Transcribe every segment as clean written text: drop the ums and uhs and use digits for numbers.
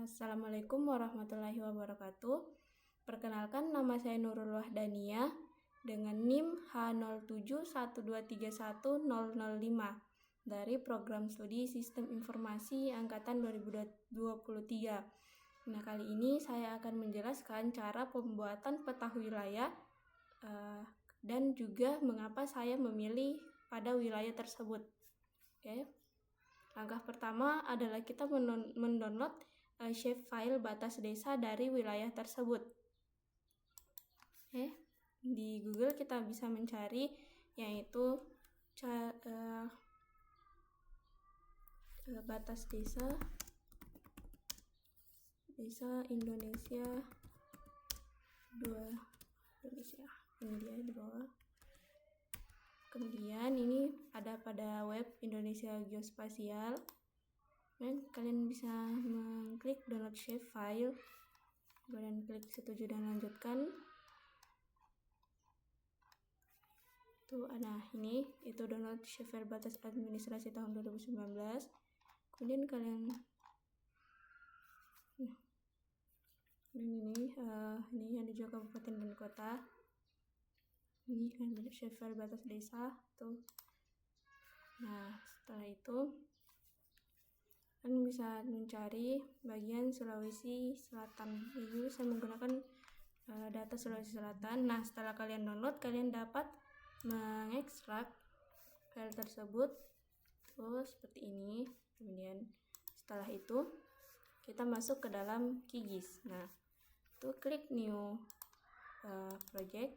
Assalamualaikum warahmatullahi wabarakatuh. Perkenalkan, nama saya Nurul Wahdania dengan NIM H0712310005 dari Program Studi Sistem Informasi Angkatan 2023. Nah, kali ini saya akan menjelaskan cara pembuatan peta wilayah dan juga mengapa saya memilih pada wilayah tersebut. Oke. Langkah pertama adalah kita mendownload shapefile batas desa dari wilayah tersebut. Di Google kita bisa mencari yaitu batas desa Indonesia 2 Indonesia. Ini dia di bawah. Kemudian ini ada pada web Indonesia Geospasial. Dan kalian bisa mengklik download shapefile, kemudian klik setuju dan lanjutkan. Tuh ada ini, itu download shapefile batas administrasi tahun 2019. Kemudian kalian ini ada juga kabupaten dan kota. Ini kan shapefile batas desa tuh. Nah, setelah itu kalian bisa mencari bagian Sulawesi Selatan. Jadi saya menggunakan data Sulawesi Selatan. Nah, setelah kalian download, kalian dapat mengekstrak file tersebut seperti ini. Kemudian setelah itu kita masuk ke dalam QGIS. Nah, itu klik new project.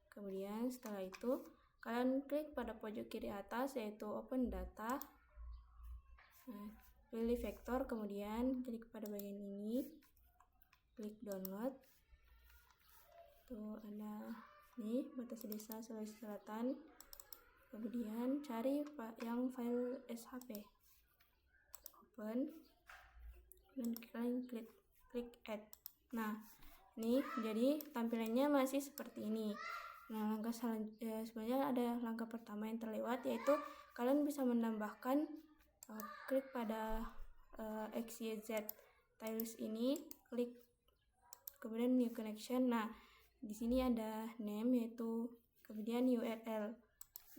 Kemudian setelah itu kalian klik pada pojok kiri atas yaitu open data. Nah, pilih vektor, kemudian klik pada bagian ini, klik download. Tuh ada nih batas desa Sulawesi Selatan. Kemudian cari yang file SHP, open, dan kalian klik add. Nah, ini jadi tampilannya masih seperti ini. Nah, langkah sebenarnya ada langkah pertama yang terlewat, yaitu kalian bisa menambahkan klik pada XYZ tiles ini, klik kemudian new connection. Nah, di sini ada name yaitu kemudian URL.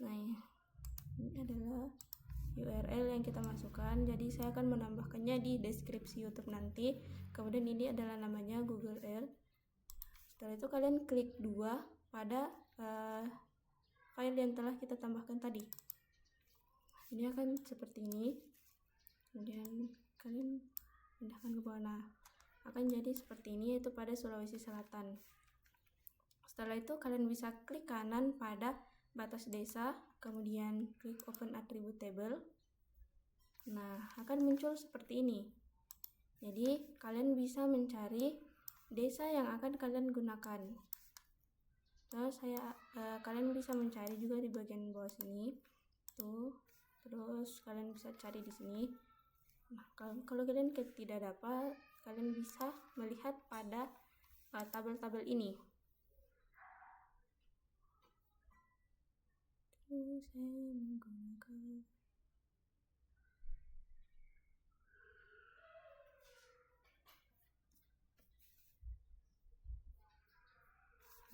Nah, ini adalah URL yang kita masukkan. Jadi saya akan menambahkannya di deskripsi YouTube nanti. Kemudian ini adalah namanya Google Earth. Setelah itu kalian klik 2 pada file yang telah kita tambahkan tadi. Ini akan seperti ini. Kemudian kalian pindahkan ke bawah. Nah, akan jadi seperti ini, yaitu pada Sulawesi Selatan. Setelah itu kalian bisa klik kanan pada batas desa, kemudian klik open attribute table. Nah, akan muncul seperti ini. Jadi kalian bisa mencari desa yang akan kalian gunakan. Terus kalian bisa mencari juga di bagian bawah sini tuh. Terus kalian bisa cari di sini. Nah, kalau kalian tidak dapat, kalian bisa melihat pada tabel-tabel ini. Terus saya menggunakan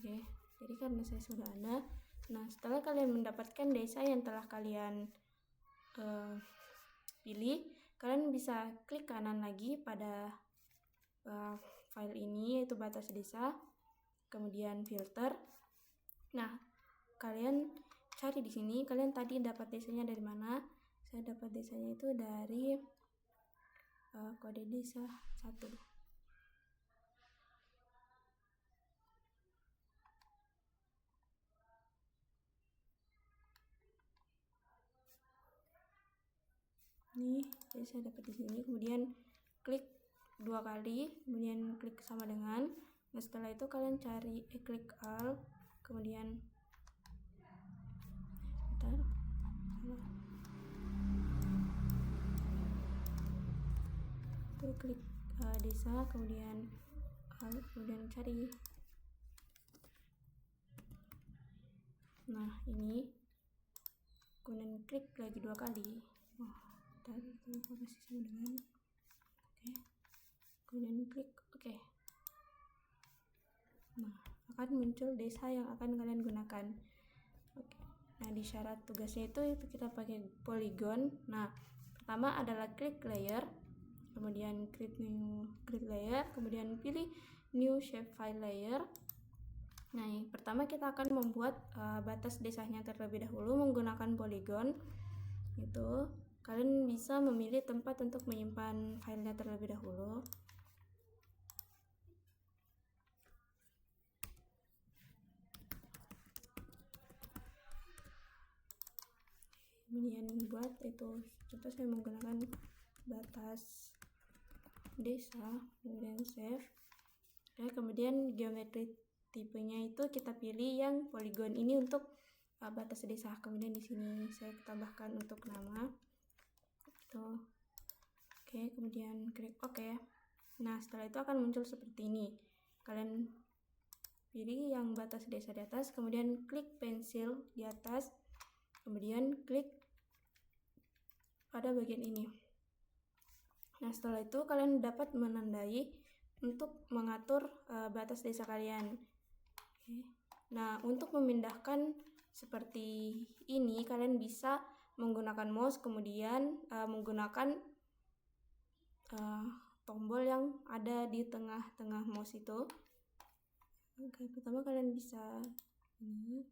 jadi karena saya sudah ada. Nah, setelah kalian mendapatkan desa yang telah kalian pilih, kalian bisa klik kanan lagi pada file ini, yaitu batas desa, kemudian filter. Nah, kalian cari di sini, kalian tadi dapat desanya dari mana? Saya dapat desanya itu dari kode desa 1. Nih, jadi saya dapat di sini. Kemudian klik 2 kali, kemudian klik sama dengan. Nah, setelah itu kalian cari klik all, kemudian klik desa, kemudian all, kemudian cari. Nah, ini kemudian klik lagi 2 kali. Masih sama dengan. kemudian klik oke. Nah, akan muncul desa yang akan kalian gunakan. Oke. Nah, di syarat tugasnya itu kita pakai polygon. Nah, pertama adalah klik layer, kemudian create layer, kemudian pilih new shapefile layer. Nah, yang pertama kita akan membuat batas desanya terlebih dahulu menggunakan polygon. Itu kalian bisa memilih tempat untuk menyimpan filenya terlebih dahulu. Kemudian buat itu, contoh saya menggunakan batas desa, kemudian save. Oke, kemudian geometri tipenya itu kita pilih yang polygon ini untuk batas desa. Kemudian di sini saya tambahkan untuk nama. Tuh. Oke, kemudian klik oke. Nah, setelah itu akan muncul seperti ini. Kalian pilih yang batas desa di atas, kemudian klik pensil di atas, kemudian klik pada bagian ini. Nah, setelah itu kalian dapat menandai untuk mengatur batas desa kalian. Oke. Nah, untuk memindahkan seperti ini kalian bisa menggunakan mouse, kemudian menggunakan tombol yang ada di tengah-tengah mouse itu. Oke, pertama kalian bisa ini.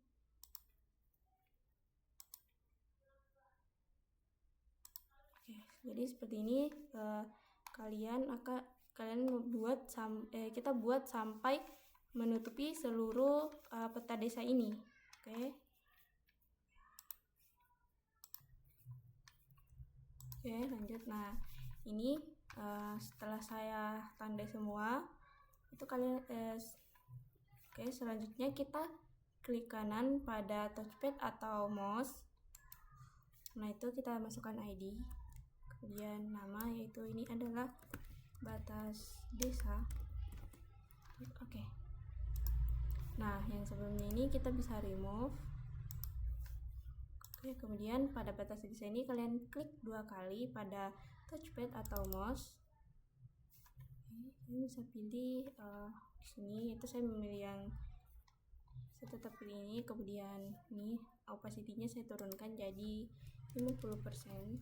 Oke, jadi seperti ini kita buat sampai menutupi seluruh peta desa ini. Oke. Oke, lanjut. Nah, ini setelah saya tandai semua, itu kalian oke, selanjutnya kita klik kanan pada touchpad atau mouse. Nah, itu kita masukkan ID, kemudian nama, yaitu ini adalah batas desa. Oke. Nah, yang sebelumnya ini kita bisa remove. Oke, kemudian pada batas desa ini kalian klik 2 kali pada touchpad atau mouse. Oke, kalian bisa pilih di sini. Itu saya memilih yang saya tetap pilih ini. Kemudian ini opacity-nya saya turunkan jadi 50%.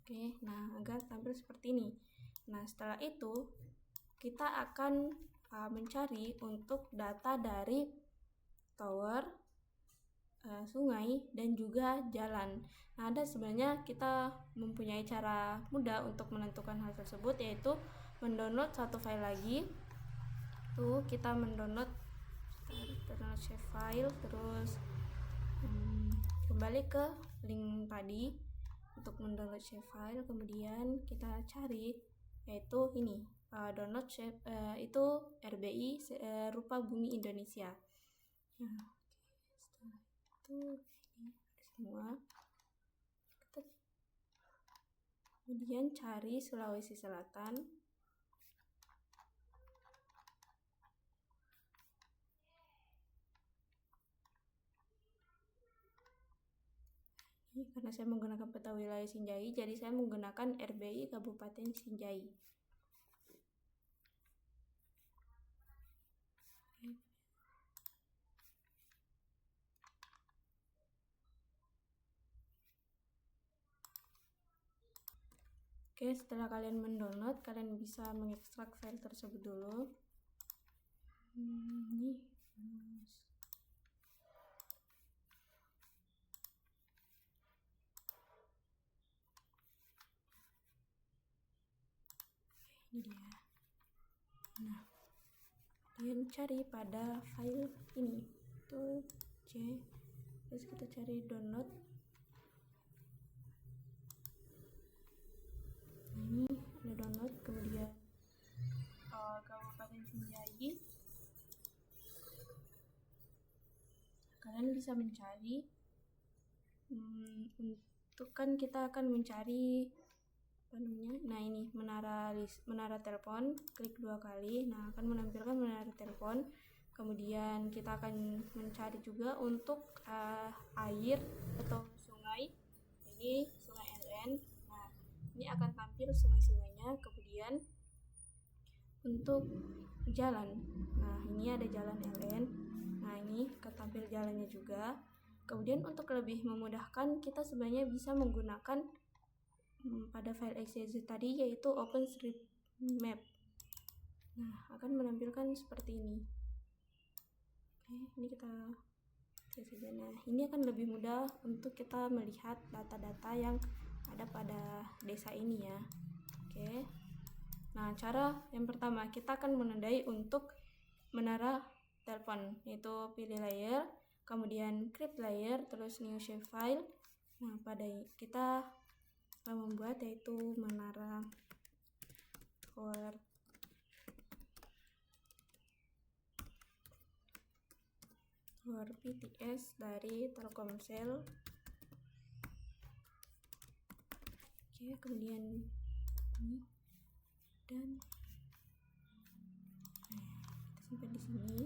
Oke, nah agar tampil seperti ini. Nah, setelah itu kita akan mencari untuk data dari tower, sungai, dan juga jalan. Nah, sebenarnya kita mempunyai cara mudah untuk menentukan hal tersebut, yaitu mendownload satu file lagi. Tuh, kita mendownload save file, terus kembali ke link tadi untuk mendownload save file, kemudian kita cari yaitu ini download save itu RBI rupa bumi Indonesia. Nah, setelah itu ini semua, kita kemudian cari Sulawesi Selatan. Karena saya menggunakan peta wilayah Sinjai, jadi saya menggunakan RBI Kabupaten Sinjai. Oke, setelah kalian mendownload, kalian bisa mengekstrak file tersebut dulu. Ini dia. Nah, kalian cari pada file ini, itu C, terus kita cari download. Ini ada download, kemudian Kabupaten Sinjai. Kalian bisa mencari untuk kan kita akan mencari nah ini menara telepon, klik 2 kali. Nah, akan menampilkan menara telepon. Kemudian kita akan mencari juga untuk air atau sungai, ini sungai LN. Nah, sini akan tampil sungai-sungainya. Kemudian untuk jalan, nah ini ada jalan LN, nah ini akan tampil jalannya juga. Kemudian untuk lebih memudahkan, kita sebenarnya bisa menggunakan pada file XYZ tadi, yaitu OpenStreetMap. Nah, akan menampilkan seperti ini. Oke, ini kita cek saja. Nah, ini akan lebih mudah untuk kita melihat data-data yang ada pada desa ini ya. Oke. Nah, cara yang pertama kita akan menandai untuk menara telepon, yaitu pilih layer, kemudian create layer, terus new shapefile. Nah, pada kita membuat yaitu menara tower PTS dari Telkomsel. Oke, kemudian ini dan kita simpan di sini.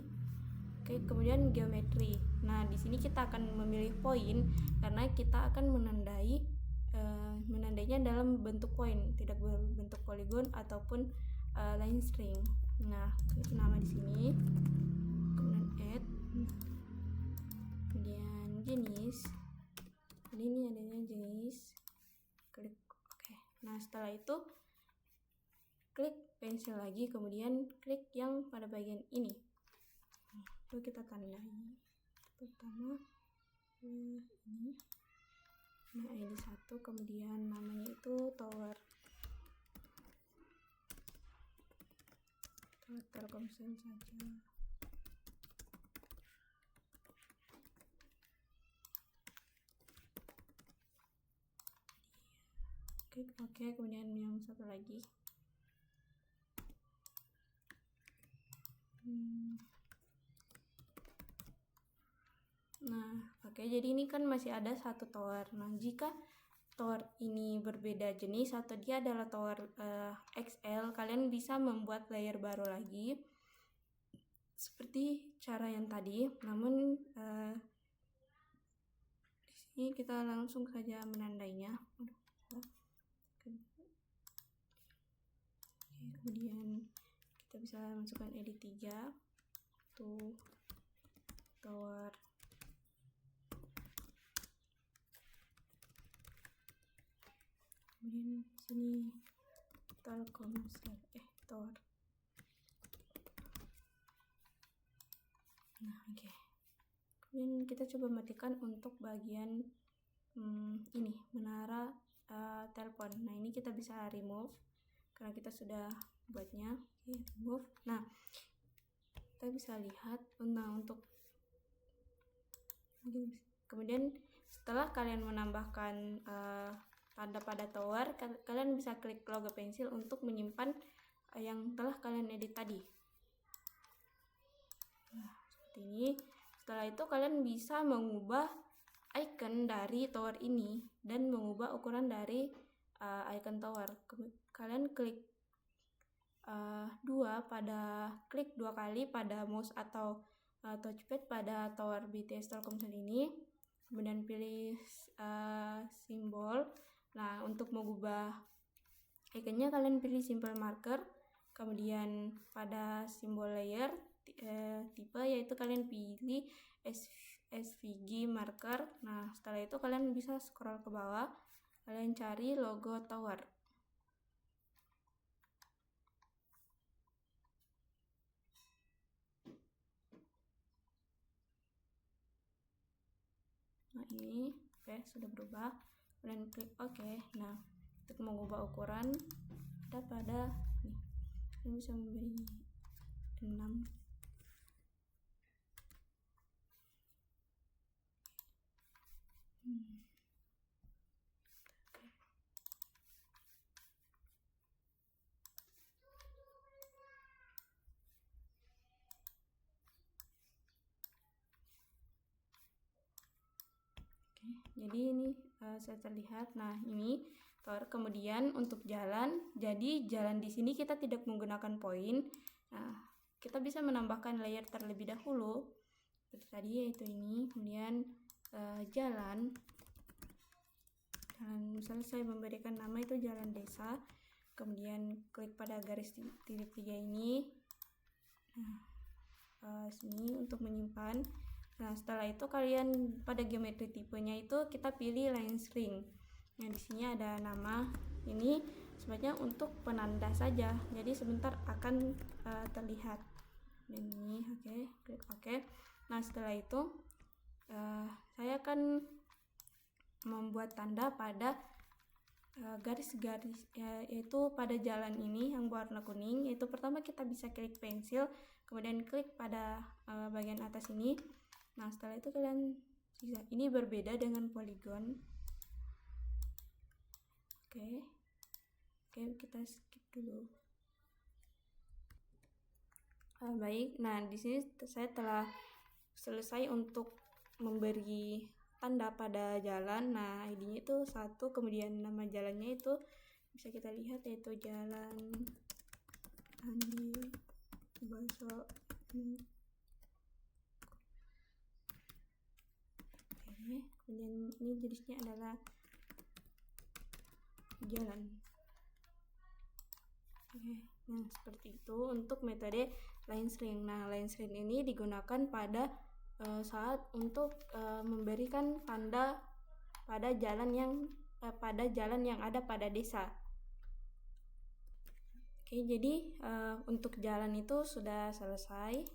Oke, kemudian geometri. Nah, di sini kita akan memilih poin karena kita akan menandainya dalam bentuk poin, tidak berbentuk poligon ataupun line string. Nah, itu nama di sini. Kemudian add, kemudian jenis. Jadi ini adanya jenis. Klik oke. Nah, setelah itu klik pensil lagi, kemudian klik yang pada bagian ini. Lalu kita tandai. Pertama ini. Nah, ID 1, kemudian namanya itu tower Telkomsel saja. Oke, kemudian yang satu lagi. Nah, oke, jadi ini kan masih ada satu tower. Nah, jika tower ini berbeda jenis atau dia adalah tower XL, kalian bisa membuat layer baru lagi seperti cara yang tadi. Namun di sini kita langsung saja menandainya. Kemudian kita bisa masukkan edit 3 tuh tower. Kemudian sini Telkomsel tower. Nah, oke. Kemudian kita coba matikan untuk bagian ini menara telepon. Nah, ini kita bisa remove karena kita sudah buatnya. Oke, remove. Nah, kita bisa lihat. Nah, untuk kemudian setelah kalian menambahkan tanda pada tower, kalian bisa klik logo pensil untuk menyimpan yang telah kalian edit tadi. Nah, seperti ini. Setelah itu kalian bisa mengubah icon dari tower ini dan mengubah ukuran dari icon tower. Kalian klik klik dua kali pada mouse atau touchpad pada tower BTS Telkomsel ini, kemudian pilih simbol. Nah, untuk mengubah ikonnya kalian pilih simple marker, kemudian pada simbol layer tipe, yaitu kalian pilih SVG marker. Nah, setelah itu kalian bisa scroll ke bawah, kalian cari logo tower. Nah, ini oke, sudah berubah. Kalian klik oke. Nah, untuk mengubah ukuran ada pada nih, kalian bisa memberi 6. Jadi ini saya terlihat. Nah, ini tower. Kemudian untuk jalan, jadi jalan di sini kita tidak menggunakan poin. Nah, kita bisa menambahkan layer terlebih dahulu seperti tadi, yaitu ini. Kemudian jalan Selesai memberikan nama itu jalan desa, kemudian klik pada garis titik 3 ini. Nah, sini untuk menyimpan. Nah, setelah itu kalian pada geometri tipenya itu kita pilih line string. Nah, di sini ada nama. Ini sebenarnya untuk penanda saja. Jadi sebentar akan terlihat. Ini oke, klik oke. Nah, setelah itu saya akan membuat tanda pada garis-garis yaitu pada jalan ini yang warna kuning. Yaitu pertama kita bisa klik pensil, kemudian klik pada bagian atas ini. Nah, setelah itu kalian bisa, ini berbeda dengan poligon. Oke, kita skip dulu. Baik, nah di sini saya telah selesai untuk memberi tanda pada jalan. Nah, ID-nya itu 1, kemudian nama jalannya itu bisa kita lihat yaitu Jalan Andi Baso. Oke, kemudian ini jenisnya adalah jalan. Oke, nah seperti itu untuk metode line string. Nah, line string ini digunakan pada saat untuk memberikan tanda pada jalan yang ada pada desa. Oke, jadi untuk jalan itu sudah selesai.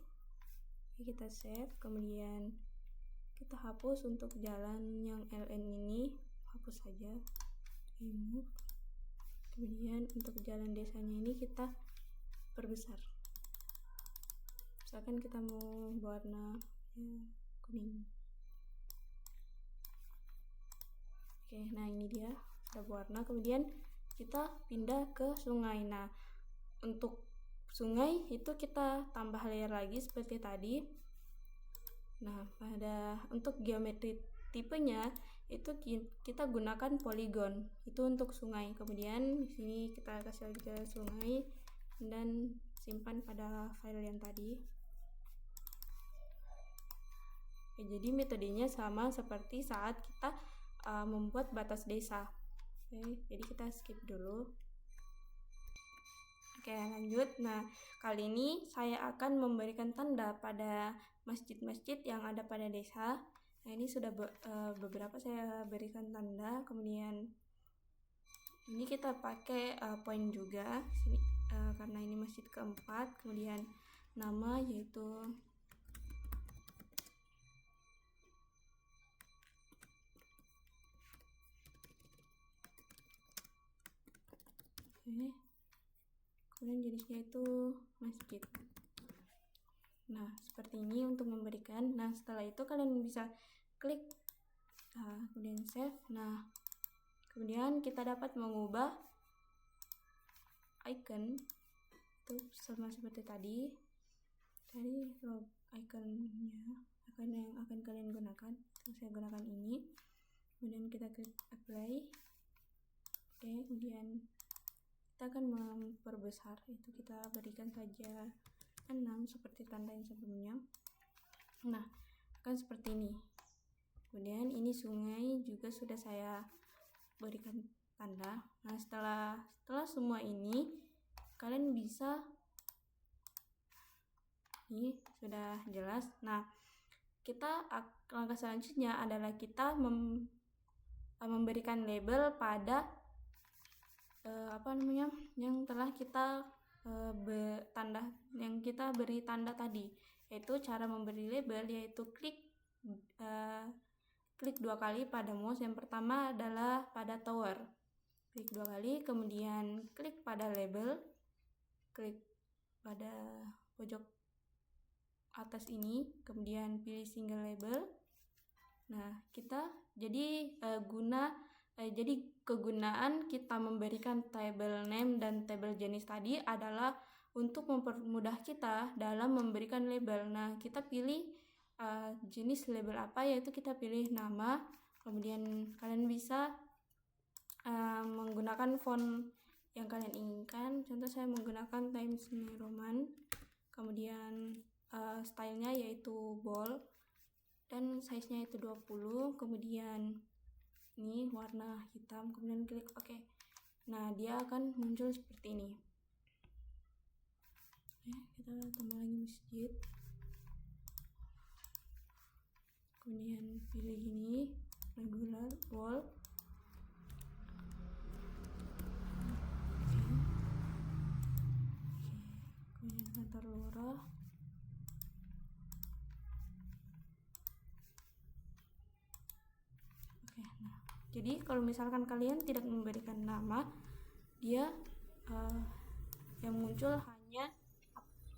Kita save, kemudian kita hapus untuk jalan yang LN ini, hapus saja, remove. Kemudian untuk jalan desanya ini kita perbesar. Misalkan kita mau warna kuning. Oke, nah ini dia sudah berwarna. Kemudian kita pindah ke sungai. Nah, untuk sungai itu kita tambah layer lagi seperti tadi. Nah, untuk geometri tipenya itu kita gunakan poligon. Itu untuk sungai. Kemudian di sini kita kasih lagi ke sungai dan simpan pada file yang tadi. Oke, jadi metodenya sama seperti saat kita membuat batas desa. Oke, jadi kita skip dulu. Oke, lanjut. Nah, kali ini saya akan memberikan tanda pada masjid-masjid yang ada pada desa. Nah, ini sudah beberapa saya berikan tanda. Kemudian ini kita pakai poin juga karena ini masjid keempat. Kemudian nama yaitu kemudian jenisnya itu masjid. Nah, seperti ini untuk memberikan. Nah, setelah itu kalian bisa klik kemudian save. Nah, kemudian kita dapat mengubah icon itu sama seperti tadi iconnya yang akan kalian gunakan. Saya gunakan ini, kemudian kita klik apply. Oke, kemudian kita akan memperbesar, itu kita berikan saja 6 seperti tanda yang sebelumnya. Nah, akan seperti ini. Kemudian ini sungai juga sudah saya berikan tanda. Nah, setelah semua ini kalian bisa, ini sudah jelas. Nah, langkah selanjutnya adalah kita memberikan label pada yang telah kita beri tanda tadi. Yaitu cara memberi label yaitu klik 2 kali pada mouse. Yang pertama adalah pada tower, klik 2 kali, kemudian klik pada label, klik pada pojok atas ini, kemudian pilih single label. Nah, kita jadi kegunaan kita memberikan table name dan table jenis tadi adalah untuk mempermudah kita dalam memberikan label. Nah, kita pilih jenis label apa, yaitu kita pilih nama. Kemudian kalian bisa menggunakan font yang kalian inginkan. Contoh saya menggunakan Times New Roman. Kemudian stylenya yaitu bold dan size-nya itu 20. Kemudian ini warna hitam, kemudian klik OK. Nah, dia akan muncul seperti ini. Kita tambah lagi masjid, kemudian pilih ini regular wall. Kemudian kantor lurah. Nah, jadi kalau misalkan kalian tidak memberikan nama, dia yang muncul hanya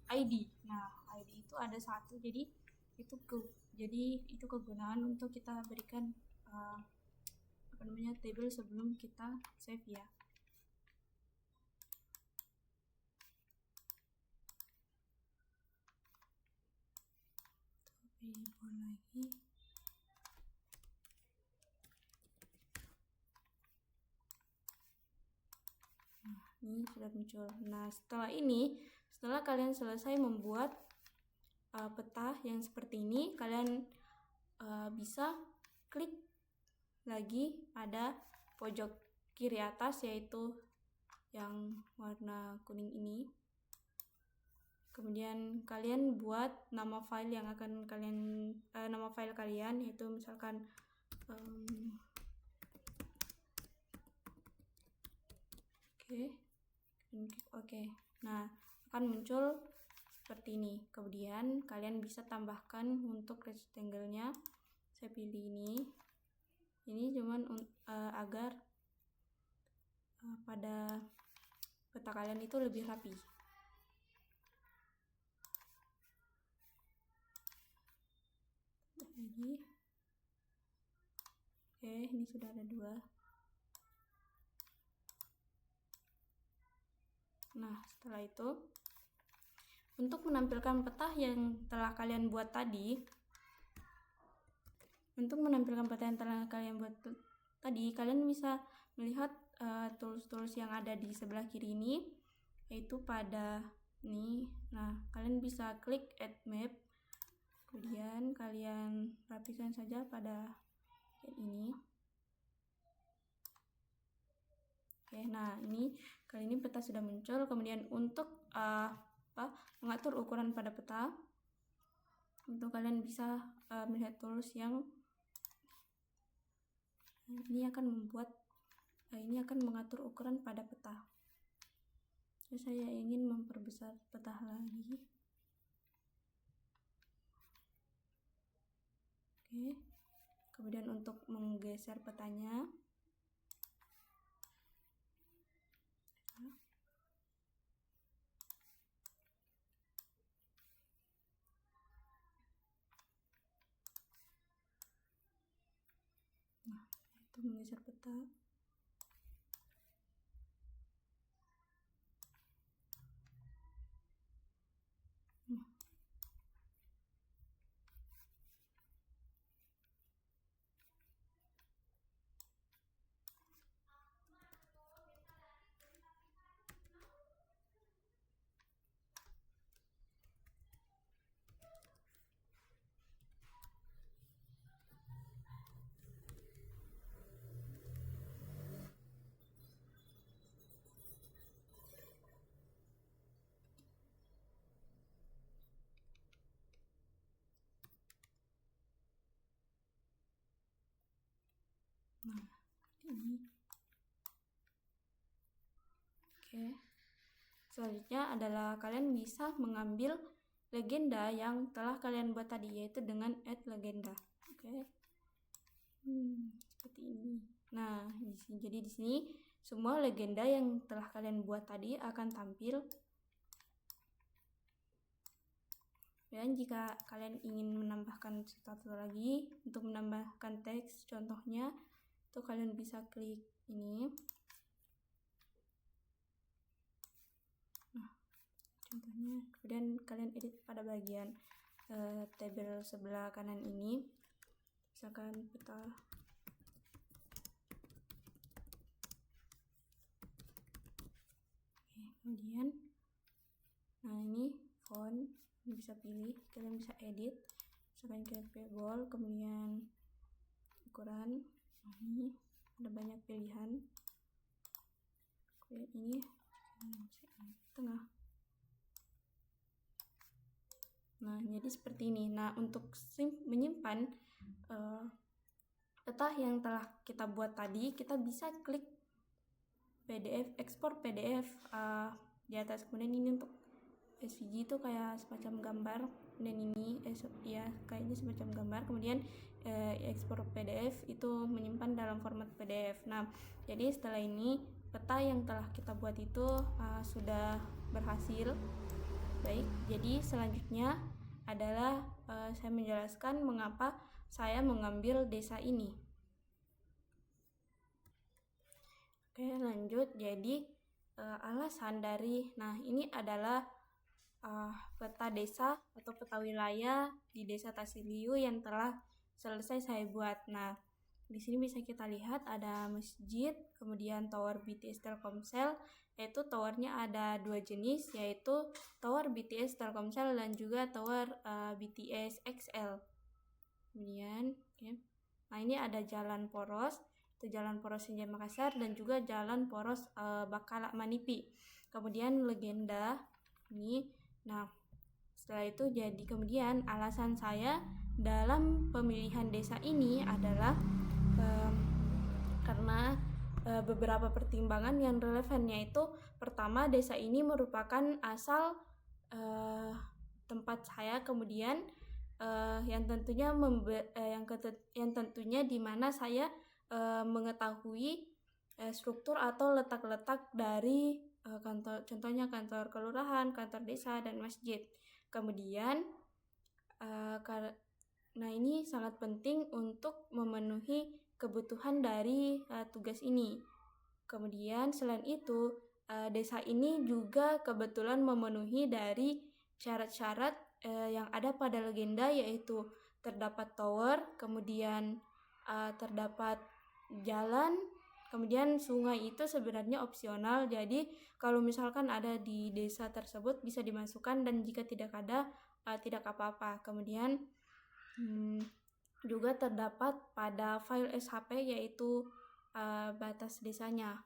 ID. Nah, ID itu ada satu, jadi itu kegunaan untuk kita berikan table sebelum kita save ya. Pilih lagi. Nah, ini sudah muncul. Nah, setelah kalian selesai membuat peta yang seperti ini, kalian bisa klik lagi pada pojok kiri atas, yaitu yang warna kuning ini. Kemudian kalian buat nama file yang akan kalian nama file kalian, yaitu misalkan Oke. Nah, akan muncul seperti ini. Kemudian kalian bisa tambahkan untuk rectangle-nya. Saya pilih ini. Ini cuman agar pada peta kalian itu lebih rapi. Lagi. Oke, ini sudah ada 2. Nah, setelah itu, untuk menampilkan peta yang telah kalian buat tadi, kalian bisa melihat tools-tools yang ada di sebelah kiri ini, yaitu pada ini. Nah, kalian bisa klik Add Map, kemudian kalian rapikan saja pada ini. Oke, nah kali ini peta sudah muncul. Kemudian untuk mengatur ukuran pada peta, untuk kalian bisa melihat tools yang ini akan mengatur ukuran pada peta. Saya ingin memperbesar peta lagi. Oke. Kemudian untuk menggeser petanya, nah, itu menggeser peta. Nah, ini. Oke. Selanjutnya adalah kalian bisa mengambil legenda yang telah kalian buat tadi, yaitu dengan add legenda. Oke. Seperti ini. Nah, jadi di sini semua legenda yang telah kalian buat tadi akan tampil. Dan jika kalian ingin menambahkan satu lagi untuk menambahkan teks, contohnya itu kalian bisa klik ini. Nah, contohnya, kemudian kalian edit pada bagian tabel sebelah kanan ini, misalkan peta. Oke, kemudian nah ini font, ini bisa pilih, kalian bisa edit, misalkan ke table, kemudian ukuran, ini ada banyak pilihan. Oke, ini tengah. Nah, jadi seperti ini. Nah, untuk menyimpan peta yang telah kita buat tadi, kita bisa klik PDF, ekspor PDF di atas. Kemudian ini untuk SVG itu kayak semacam gambar, dan ini ya kayaknya semacam gambar. Kemudian ekspor PDF itu menyimpan dalam format PDF. Nah, jadi setelah ini peta yang telah kita buat itu sudah berhasil. Baik, jadi selanjutnya adalah saya menjelaskan mengapa saya mengambil desa ini. Oke, lanjut. Jadi alasan dari, nah ini adalah peta desa atau peta wilayah di Desa Tasiliu yang telah selesai saya buat. Nah, di sini bisa kita lihat ada masjid, kemudian tower BTS Telkomsel, yaitu towernya ada dua jenis, yaitu tower BTS Telkomsel dan juga tower BTS XL. Kemudian, nah ini ada jalan poros, itu jalan poros Sinjai Makassar, dan juga jalan poros Bakalak Manipi. Kemudian legenda ini. Nah, setelah itu jadi kemudian alasan saya dalam pemilihan desa ini adalah karena beberapa pertimbangan yang relevan, yaitu pertama, desa ini merupakan asal tempat saya, kemudian yang tentunya di mana saya mengetahui struktur atau letak-letak dari kantor, contohnya kantor kelurahan, kantor desa, dan masjid. Kemudian nah ini sangat penting untuk memenuhi kebutuhan dari tugas ini. Kemudian selain itu, desa ini juga kebetulan memenuhi dari syarat-syarat yang ada pada legenda, yaitu terdapat tower, kemudian terdapat jalan, kemudian sungai itu sebenarnya opsional. Jadi kalau misalkan ada di desa tersebut bisa dimasukkan, dan jika tidak ada tidak apa-apa. Kemudian juga terdapat pada file SHP, yaitu batas desanya.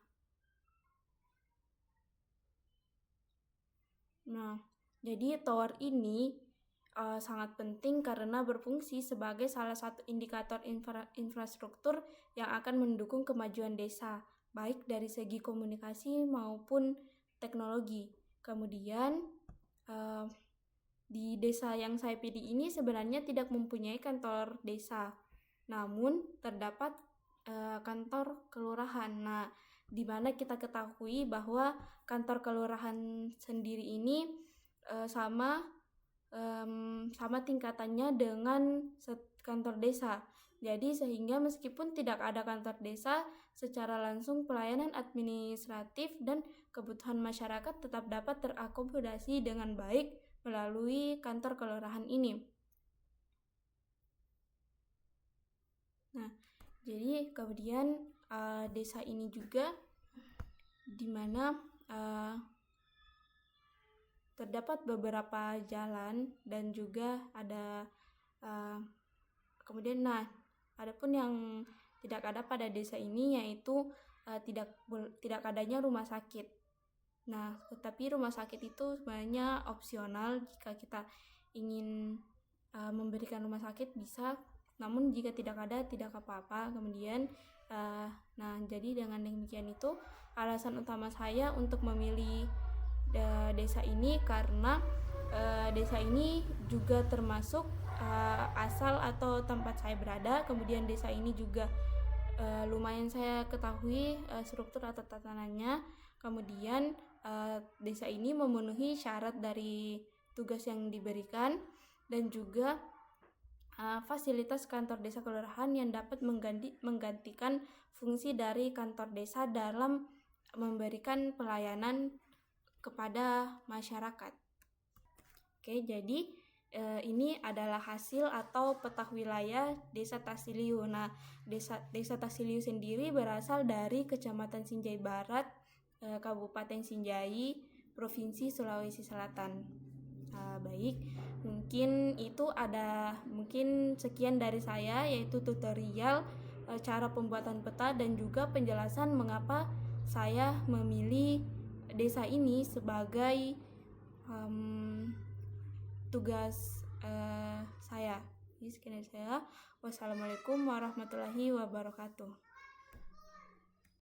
Nah, jadi tower ini sangat penting karena berfungsi sebagai salah satu indikator infrastruktur yang akan mendukung kemajuan desa, baik dari segi komunikasi maupun teknologi. Kemudian di desa yang saya pilih ini sebenarnya tidak mempunyai kantor desa, namun terdapat kantor kelurahan. Nah, di mana kita ketahui bahwa kantor kelurahan sendiri ini sama tingkatannya dengan kantor desa. Jadi sehingga meskipun tidak ada kantor desa, secara langsung pelayanan administratif dan kebutuhan masyarakat tetap dapat terakomodasi dengan baik melalui kantor kelurahan ini. Nah, jadi kemudian desa ini juga di mana terdapat beberapa jalan, dan juga ada kemudian adapun yang tidak ada pada desa ini, yaitu tidak adanya rumah sakit. Nah, tetapi rumah sakit itu sebenarnya opsional. Jika kita ingin memberikan rumah sakit bisa, namun jika tidak ada tidak apa-apa. Kemudian jadi dengan demikian itu alasan utama saya untuk memilih desa ini, karena desa ini juga termasuk asal atau tempat saya berada. Kemudian desa ini juga lumayan saya ketahui struktur atau tatanannya. Kemudian desa ini memenuhi syarat dari tugas yang diberikan, dan juga fasilitas kantor desa kelurahan yang dapat menggantikan fungsi dari kantor desa dalam memberikan pelayanan kepada masyarakat. Oke, jadi ini adalah hasil atau peta wilayah Desa Tasiliu. Nah, Desa Tasiliu sendiri berasal dari Kecamatan Sinjai Barat, Kabupaten Sinjai, Provinsi Sulawesi Selatan. Baik, mungkin sekian dari saya, yaitu tutorial cara pembuatan peta dan juga penjelasan mengapa saya memilih desa ini sebagai tugas saya. Jadi sekian dari saya. Wassalamualaikum warahmatullahi wabarakatuh.